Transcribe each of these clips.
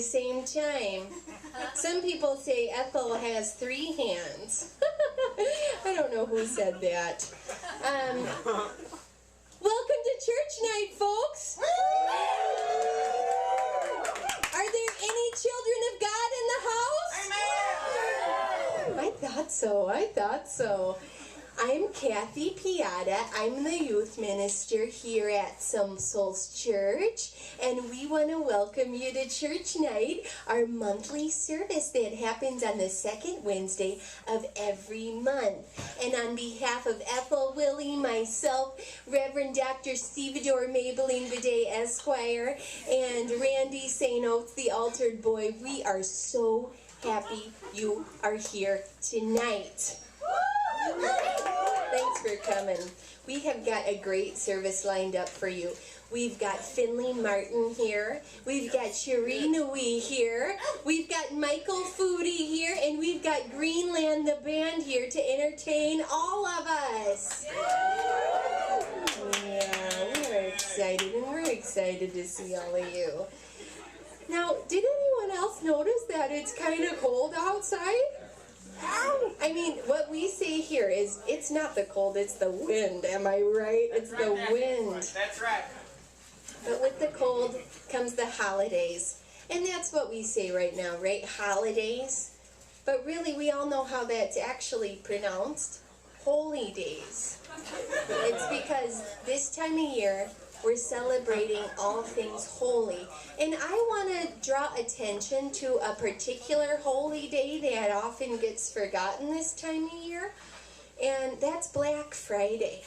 same time. Some people say Ethel has 3 hands. I don't know who said that. Welcome to church night, folks. Are there any children of God in the house? Amen. I thought so. I'm Kathy Piata. I'm the youth minister here at Some Souls Church, and we want to welcome you to church night, our monthly service that happens on the second Wednesday of every month. And on behalf of Ethel, Willie, myself, Reverend Dr. Stevedore Maybelline Bidet Esquire, and Randy St. Oates, the altered boy, we are so happy you are here tonight. Thanks for coming. We have got a great service lined up for you. We've got Finley Martin here. We've got Sharina Wee here. We've got Michael Foodie here. And we've got Greenland the band here to entertain all of us. Yeah, we're excited, and we're excited to see all of you. Now, did anyone else notice that it's kind of cold outside? I mean, what we say here is, it's not the cold, it's the wind. Am I right? It's the wind. That's right. But with the cold comes the holidays. And that's what we say right now, right? Holidays. But really, we all know how that's actually pronounced. Holy days. It's because this time of year, we're celebrating all things holy. And I want to draw attention to a particular holy day that often gets forgotten this time of year. And that's Black Friday.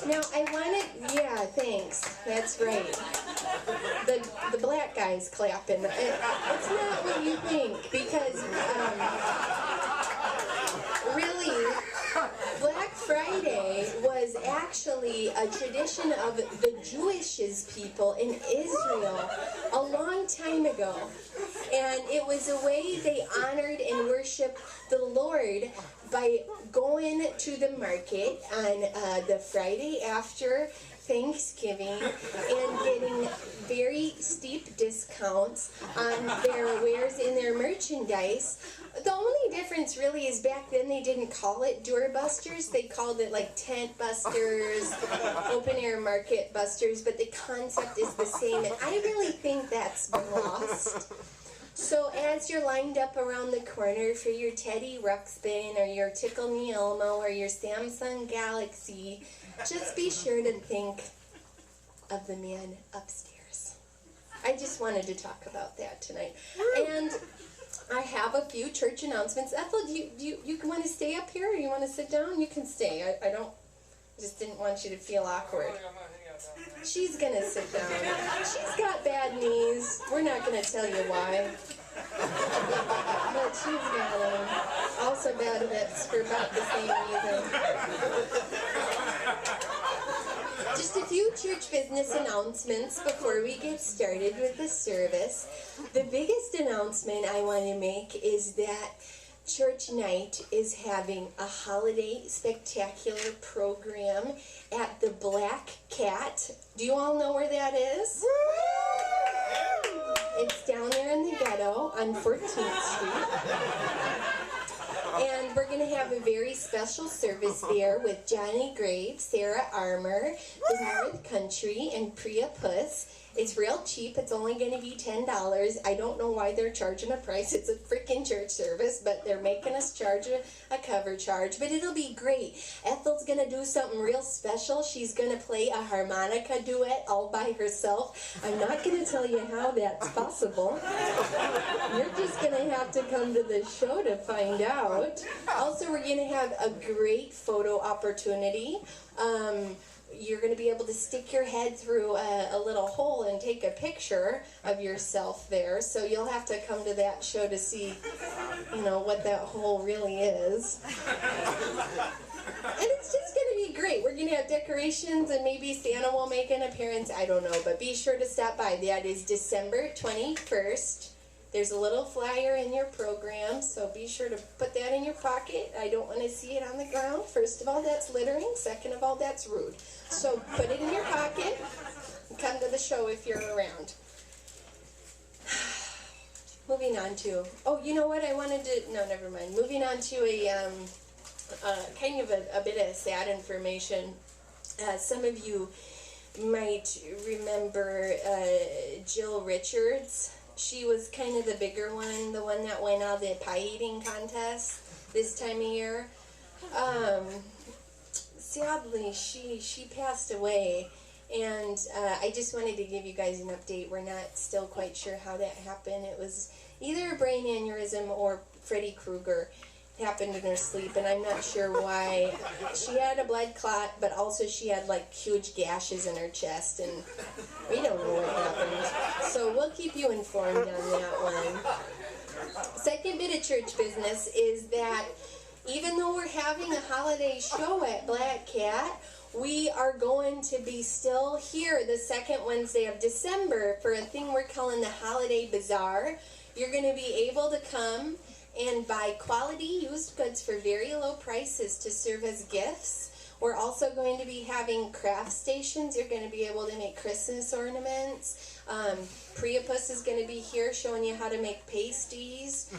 Now, I want to, yeah, thanks. That's right. The black guy's clapping. It's not what you think, because really, Black Friday was actually a tradition of the Jewish people in Israel a long time ago. And it was a way they honored and worshiped the Lord by going to the market on the Friday after Thanksgiving and getting very steep discounts on their wares and their merchandise. The only difference really is back then they didn't call it doorbusters. They called it like tent busters, open air market busters, but the concept is the same, and I really think that's been lost. So as you're lined up around the corner for your Teddy Ruxpin or your Tickle Me Elmo or your Samsung Galaxy, just be sure to think of the man upstairs. I just wanted to talk about that tonight. And I have a few church announcements. Ethel, do you want to stay up here or you want to sit down? You can stay. I just didn't want you to feel awkward. She's going to sit down. She's got bad knees. We're not going to tell you why. But she's got them. Also bad hips for about the same reason. Just a few church business announcements before we get started with the service. The biggest announcement I want to make is that Church Night is having a holiday spectacular program at the Black Cat. Do you all know where that is? It's down there in the ghetto on 14th Street. And we're going to have a very special service there with Johnny Graves, Sarah Armour, the North Country, and Priya Puss. It's real cheap. It's only going to be $10. I don't know why they're charging a price. It's a freaking church service, but they're making us charge a cover charge. But it'll be great. Ethel's going to do something real special. She's going to play a harmonica duet all by herself. I'm not going to tell you how that's possible. You're just going to have to come to the show to find out. Also, we're going to have a great photo opportunity. You're going to be able to stick your head through a little hole and take a picture of yourself there. So you'll have to come to that show to see, what that hole really is. And it's just going to be great. We're going to have decorations and maybe Santa will make an appearance. I don't know, but be sure to stop by. That is December 21st. There's a little flyer in your program, so be sure to put that in your pocket. I don't want to see it on the ground. First of all, that's littering. Second of all, that's rude. So put it in your pocket and come to the show if you're around. moving on to, oh, you know what I wanted to, no, never mind. Moving on to a kind of a bit of sad information. Some of you might remember Jill Richards. She was kind of the bigger one, the one that won all the pie eating contests this time of year. Sadly, she passed away, and I just wanted to give you guys an update. We're not still quite sure how that happened. It was either a brain aneurysm or Freddy Krueger happened in her sleep, and I'm not sure why. She had a blood clot, but also she had like huge gashes in her chest, and we don't know what happened. So we'll keep you informed on that one. Second bit of church business is that even though we're having a holiday show at Black Cat, we are going to be still here the second Wednesday of December for a thing we're calling the Holiday Bazaar. You're going to be able to come and buy quality used goods for very low prices to serve as gifts. We're also going to be having craft stations. You're going to be able to make Christmas ornaments. Priapus is going to be here showing you how to make pasties.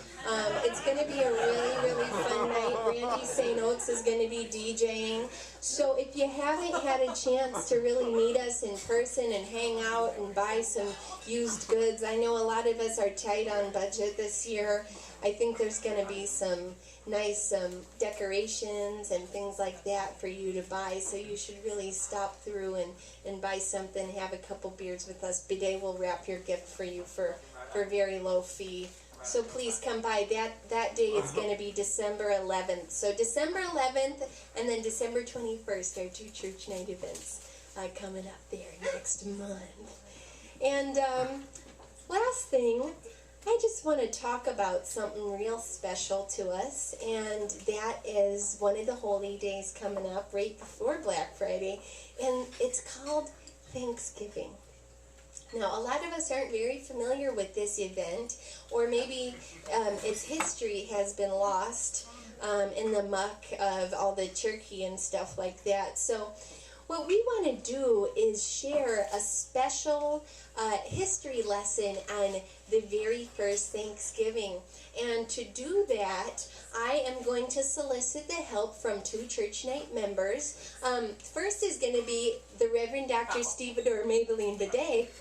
It's going to be a really, really fun night. Randy St. Oates is going to be DJing. So if you haven't had a chance to really meet us in person and hang out and buy some used goods, I know a lot of us are tight on budget this year. I think there's going to be some nice decorations and things like that for you to buy, so you should really stop through and buy something, have a couple beers with us. Bidet will wrap your gift for you for a very low fee. So please come by. That day is going to be December 11th. So December 11th and then December 21st are two church night events coming up there next month. And last thing, I just want to talk about something real special to us, and that is one of the holy days coming up right before Black Friday, and it's called Thanksgiving. Now, a lot of us aren't very familiar with this event, or maybe its history has been lost in the muck of all the turkey and stuff like that. So what we want to do is share a special history lesson on the very first Thanksgiving. And to do that, I am going to solicit the help from two church night members. First is going to be the Reverend Dr. Stevedore Maybelline Bidet.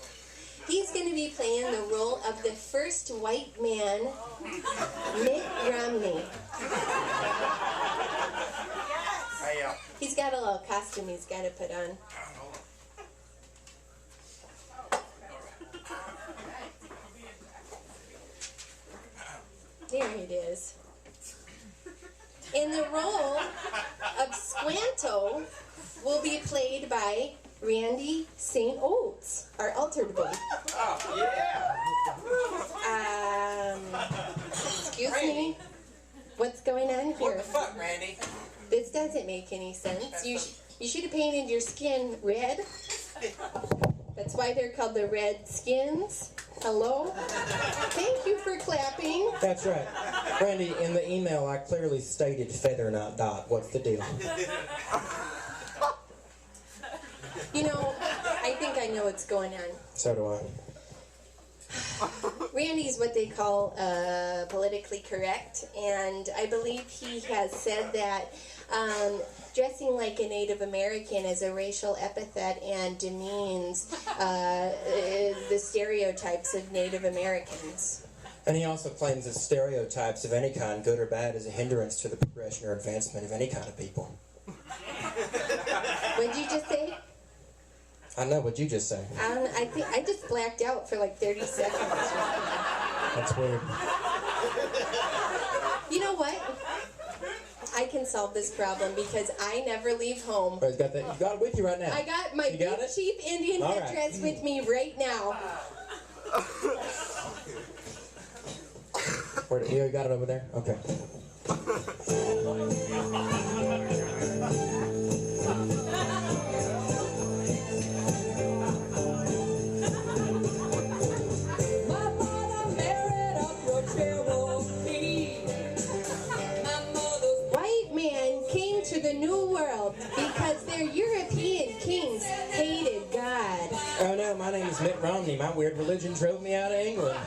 He's going to be playing the role of the first white man, Mitt Romney. He's got a little costume he's got to put on. There it is. And the role of Squanto will be played by Randy St. Oates, our altar boy. Oh, yeah. Excuse me? What's going on here? What the fuck, Randy? This doesn't make any sense. You should have painted your skin red. That's why they're called the Red Skins. Hello? Thank you for clapping. That's right. Randy, in the email I clearly stated feather, not dot. What's the deal? You know, I think I know what's going on. So do I. Randy's what they call politically correct, and I believe he has said that dressing like a Native American is a racial epithet and demeans the stereotypes of Native Americans. And he also claims that stereotypes of any kind, good or bad, is a hindrance to the progression or advancement of any kind of people. What did you just say? I know, what'd you just say? I think I just blacked out for like 30 seconds. That's weird. You know what? I can solve this problem because I never leave home. Oh, you got it with you right now. I got my big cheap Indian headdress with me right now. You got it over there? Okay. The New World because their European kings hated God. Oh no, my name is Mitt Romney. My weird religion drove me out of England.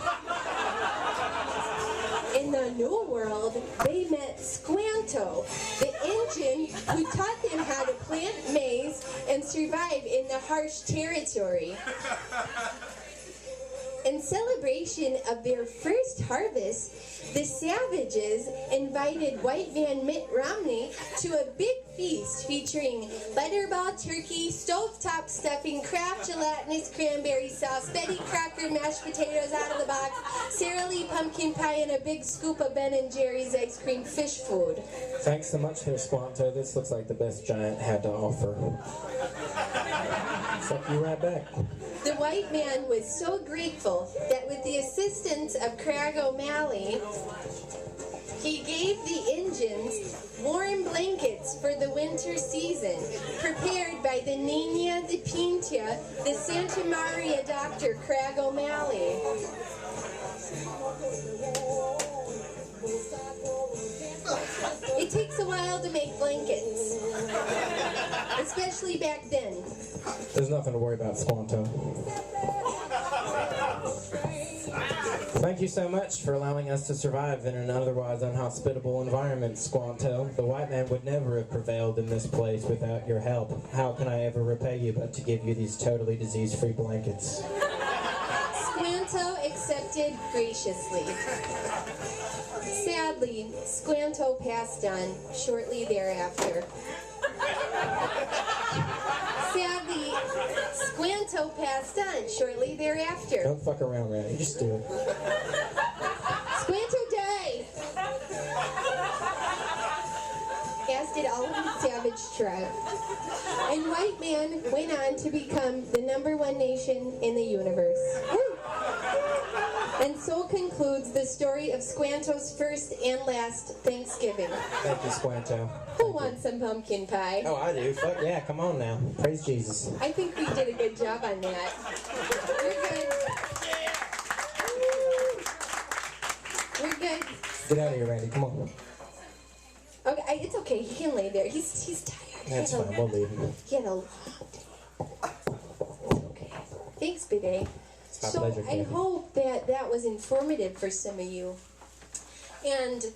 New World, they met Squanto, the Injun who taught them how to plant maize and survive in the harsh territory. In celebration of their first harvest, the Savages invited white man Mitt Romney to a big feast featuring butterball turkey, stovetop stuffing, Kraft gelatinous cranberry sauce, Betty Crocker mashed potatoes out of the box, Sara Lee pumpkin pie, and a big scoop of Ben & Jerry's ice cream fish food. Thanks so much there, Squanto. This looks like the best Giant had to offer. Suck you right back. The white man was so grateful that with the assistance of Crag O'Malley, he gave the Injuns warm blankets for the winter season, prepared by the Nina de Pinta, the Santa Maria doctor, Crag O'Malley. It takes a while to make blankets, especially back then. There's nothing to worry about, Squanto. Thank you so much for allowing us to survive in an otherwise unhospitable environment, Squanto. The white man would never have prevailed in this place without your help. How can I ever repay you but to give you these totally disease-free blankets? Squanto accepted graciously. Sadly, Squanto passed on shortly thereafter. Sadly, Squanto passed on shortly thereafter. Don't fuck around, Randy. Just do it. Squanto died, as did all of the savage tribe. And white man went on to become the #1 nation in the universe. Woo! And so concludes the story of Squanto's first and last Thanksgiving. Thank you, Squanto. Who wants some pumpkin pie? Oh, I do. Fuck yeah, come on now. Praise Jesus. I think we did a good job on that. We're good. We're good. Get out of here, Randy. Come on. Okay, it's okay. He can lay there. He's tired. That's fine. We'll leave him. He had a long day. Okay. Thanks, Bidet. It's my So pleasure, I Kathy. hope that was informative for some of you. And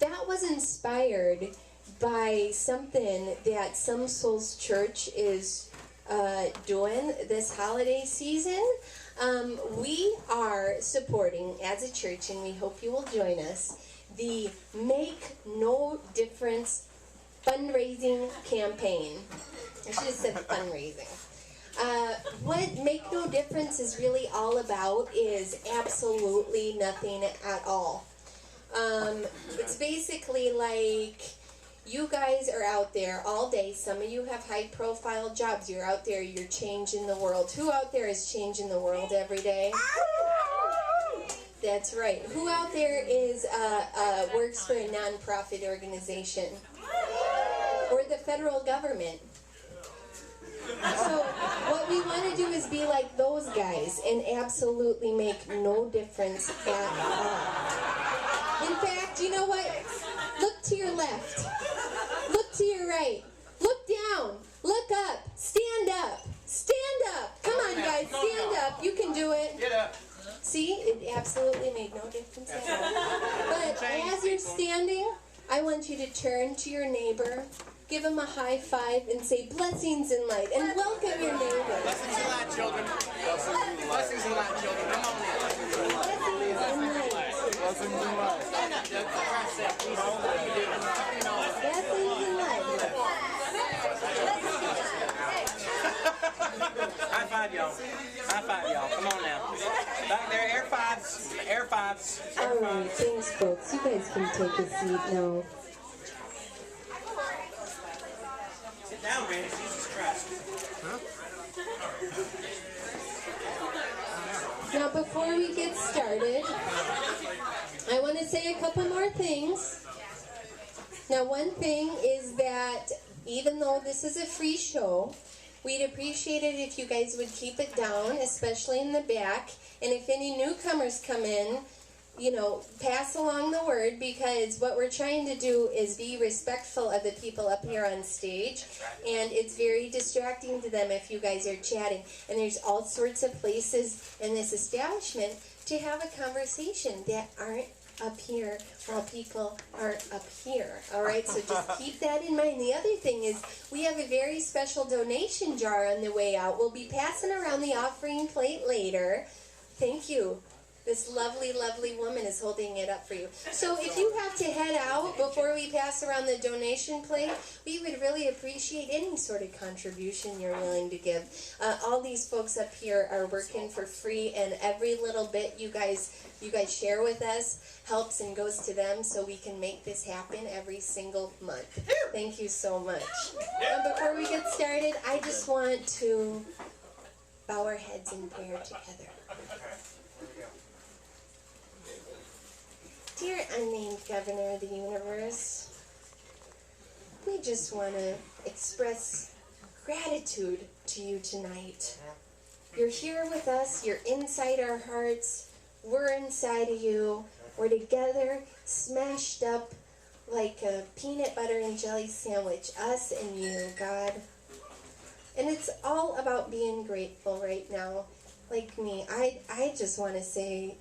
that was inspired by something that Some Souls Church is doing this holiday season. We are supporting, as a church, and we hope you will join us, the Make No Difference fundraising campaign. I should have said fundraising. What Make No Difference is really all about is absolutely nothing at all. It's basically like you guys are out there all day. Some of you have high profile jobs. You're out there, you're changing the world. Who out there is changing the world every day? That's right. Who out there is works for a nonprofit organization? Or the federal government? So what we want to do is be like those guys and absolutely make no difference at all. In fact, you know what? Look to your left. Look to your right. Look down. Look up. Stand up. Stand up. Come on, guys. Stand up. You can do it. Get up. See? It absolutely made no difference at all. But as you're standing, I want you to turn to your neighbor, give him a high five, and say blessings and light, and welcome your neighbor. Blessings and light, children. Blessings and light, children. Come on in. Blessings and light. Blessings and light. Stand up, Doug. For Christ's sake, please. What are you doing? Blessings and light. High five, y'all. High five, y'all. Come on now. Back there, air fives. Air fives. All right, thanks, folks. You guys can take a seat now. Sit down, man. Jesus Christ. Now, before we get started, I want to say a couple more things. Now, one thing is that even though this is a free show, we'd appreciate it if you guys would keep it down, especially in the back. And if any newcomers come in, you know, pass along the word, because what we're trying to do is be respectful of the people up here on stage, and it's very distracting to them if you guys are chatting. And there's all sorts of places in this establishment to have a conversation that aren't up here while people are up here. All right, so just keep that in mind. The other thing is we have a very special donation jar on the way out. We'll be passing around the offering plate later. Thank you. This lovely, lovely woman is holding it up for you. So if you have to head out before we pass around the donation plate, we would really appreciate any sort of contribution you're willing to give. All these folks up here are working for free, and every little bit you guys share with us helps and goes to them, so we can make this happen every single month. Thank you so much. Before we get started, I just want to bow our heads in prayer together. Dear unnamed Governor of the universe, we just want to express gratitude to you tonight. You're here with us, you're inside our hearts, we're inside of you, we're together, smashed up like a peanut butter and jelly sandwich, us and you, God. And it's all about being grateful right now. Like me, I just want to say,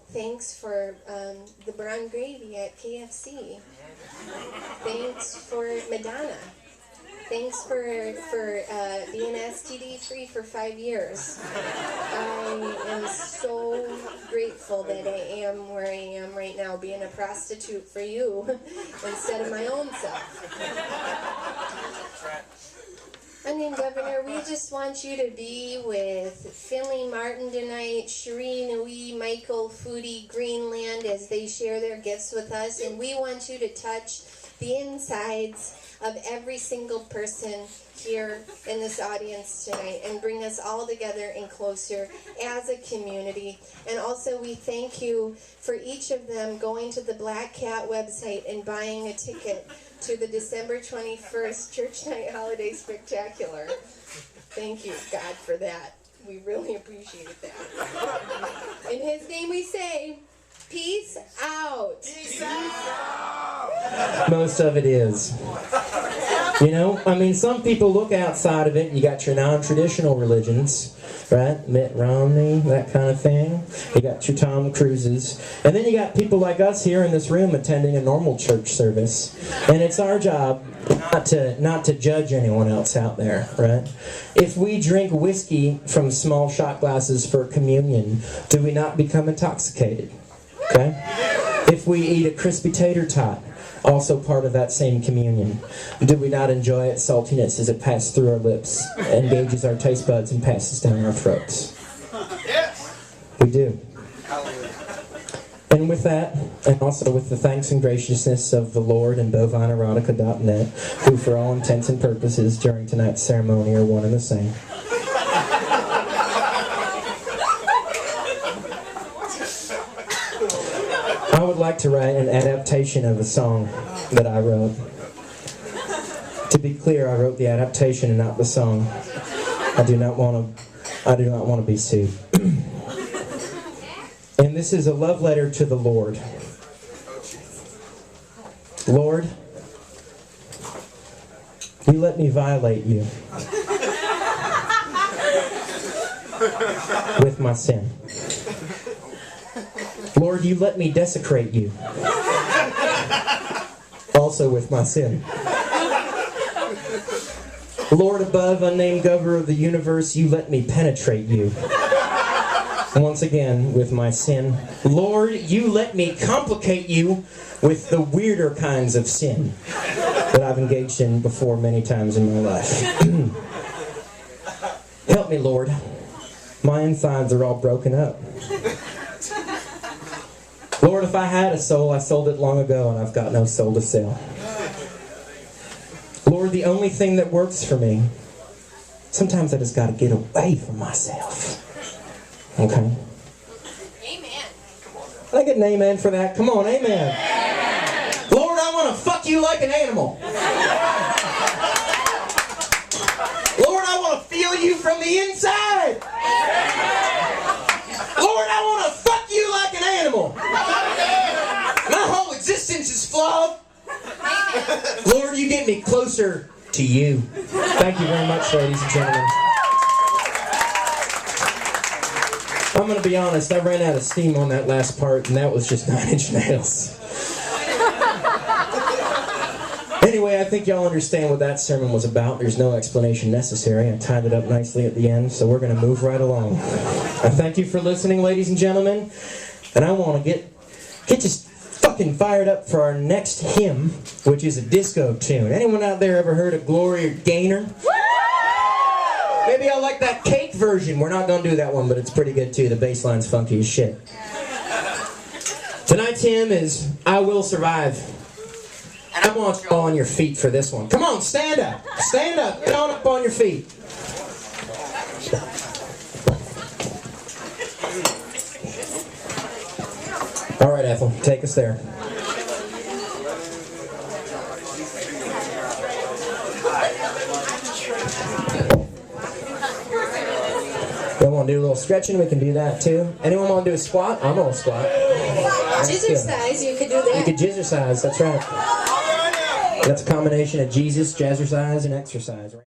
thanks for the brown gravy at KFC. Thanks for Madonna. Thanks for being STD free for 5 years. I am so grateful that I am where I am right now, being a prostitute for you instead of my own self. Unnamed Governor, we just want you to be with Finley Martin tonight, Shireen, Uwe, Michael, Foodie, Greenland as they share their gifts with us. And we want you to touch the insides of every single person here in this audience tonight and bring us all together and closer as a community. And also we thank you for each of them going to the Black Cat website and buying a ticket to the December 21st Church Night Holiday Spectacular. Thank you, God, for that. We really appreciate that. In His name we say, peace out. Peace out. Most of it is. Some people look outside of it. You got your non-traditional religions, right? Mitt Romney, that kind of thing. You got your Tom Cruises. And then you got people like us here in this room attending a normal church service. And it's our job not to judge anyone else out there, right? If we drink whiskey from small shot glasses for communion, do we not become intoxicated? Okay? If we eat a crispy tater tot, also part of that same communion, do we not enjoy its saltiness as it passes through our lips, engages our taste buds, and passes down our throats? Yes. We do. And with that, and also with the thanks and graciousness of the Lord and bovineerotica.net, who for all intents and purposes during tonight's ceremony are one and the same. I would like to write an adaptation of a song that I wrote. To be clear, I wrote the adaptation and not the song. I do not want to be sued. And this is a love letter to the Lord. Lord, you let me violate you with my sin. Lord, you let me desecrate you, also with my sin. Lord above, unnamed Governor of the universe, you let me penetrate you, once again with my sin. Lord, you let me complicate you with the weirder kinds of sin that I've engaged in before many times in my life. Help me, Lord. My insides are all broken up. Lord, if I had a soul, I sold it long ago, and I've got no soul to sell. Lord, the only thing that works for me, sometimes I just got to get away from myself. Okay? Amen. Can I get an amen for that? Come on, amen. Lord, I want to fuck you like an animal. Lord, I want to feel you from the inside. Lord, I want to fuck you like an animal. My whole existence is flawed. Lord, you get me closer to you. Thank you very much, ladies and gentlemen. I'm gonna be honest, I ran out of steam on that last part, and that was just 9 Inch Nails. Anyway, I think y'all understand what that sermon was about. There's no explanation necessary. I tied it up nicely at the end, so we're gonna move right along. I thank you for listening, ladies and gentlemen, and I want to get just fucking fired up for our next hymn, which is a disco tune. Anyone out there ever heard of Gloria Gaynor? Maybe I like that cake version. We're not going to do that one, but it's pretty good too. The bass line's funky as shit. Tonight's hymn is I Will Survive. And I want you all on your feet for this one. Come on, stand up. Stand up. Get on up on your feet. All right, Ethel, take us there. You want to do a little stretching? We can do that too. Anyone want to do a squat? I'm going to squat. Jazzercise, you could do that. You could jazzercise, that's right. That's a combination of Jesus, jazzercise, and exercise, right?